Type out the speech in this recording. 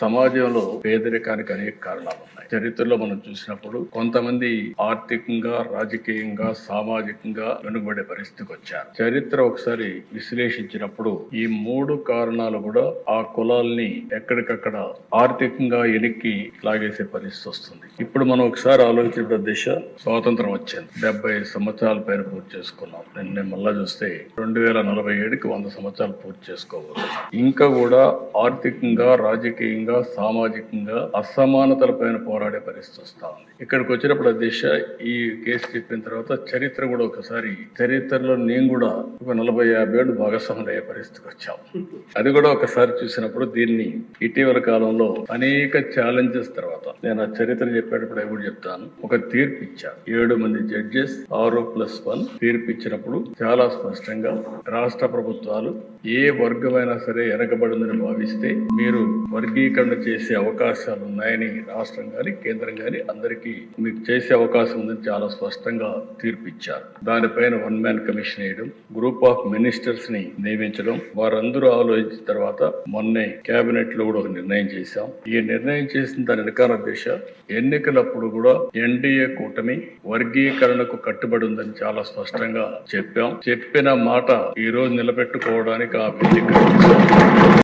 సమాజంలో పేదరికానికి అనేక కారణాలు ఉన్నాయి. చరిత్రలో మనం చూసినప్పుడు కొంతమంది ఆర్థికంగా, రాజకీయంగా, సామాజికంగా వెనుకబడే పరిస్థితికి వచ్చారు. చరిత్ర ఒకసారి విశ్లేషించినప్పుడు ఈ మూడు కారణాలు కూడా ఆ కులాల్ని ఎక్కడికక్కడ ఆర్థికంగా ఎనిక్కి లాగేసే పరిస్థితి వస్తుంది. ఇప్పుడు మనం ఒకసారి ఆలోచించిన దిశ స్వాతంత్రం వచ్చింది. 70 సంవత్సరాల పైన పూర్తి చేసుకున్నాం. నిన్న మళ్ళా చూస్తే 2047కి 100 సంవత్సరాలు పూర్తి చేసుకోవాలి. ఇంకా కూడా ఆర్థికంగా, రాజకీయంగా, సామాజికంగా అసమానతల పైన పోరాడే పరిస్థితి వస్తా ఉంది. ఇక్కడికి వచ్చినప్పుడు దిశ ఈ కేసు చెప్పిన తర్వాత చరిత్ర కూడా ఒకసారి చరిత్రలో నేను కూడా ఒక 40-50 ఏళ్ళు భాగస్వాములు అయ్యే పరిస్థితికి వచ్చాం. అది కూడా ఒకసారి చూసినప్పుడు దీన్ని ఇటీవల కాలంలో అనేక ఛాలెంజెస్ తర్వాత నేను ఆ చరిత్ర చెప్పేటప్పుడు అవి కూడా చెప్తాను. ఒక తీర్పు ఇచ్చాను. 7 మంది జడ్జెస్ 6+1 తీర్పు ఇచ్చినప్పుడు చాలా స్పష్టంగా రాష్ట్ర ప్రభుత్వాలు ఏ వర్గమైనా సరే వెనకబడిందని భావిస్తే మీరు వర్గీకరణ చేసే అవకాశాలు ఉన్నాయని రాష్ట్రం గాని కేంద్రం గాని అందరికీ మీకు చేసే అవకాశం ఉందని చాలా స్పష్టంగా తీర్పు ఇచ్చారు. దానిపైన 1 మ్యాన్ కమిషన్ వేయడం, గ్రూప్ ఆఫ్ మినిస్టర్స్ ని నియమించడం, వారందరూ ఆలోచించిన తర్వాత మొన్నే కేబినెట్ లో కూడా ఒక నిర్ణయం చేశాం. ఈ నిర్ణయం చేసిన దాని వెనకాల దిశ ఎన్నికలప్పుడు కూడా ఎన్డీఏ కూటమి వర్గీకరణకు కట్టుబడి ఉందని చాలా స్పష్టంగా చెప్పాం. చెప్పిన మాట ఈ రోజు నిలబెట్టుకోవడానికి ఆ వేదిక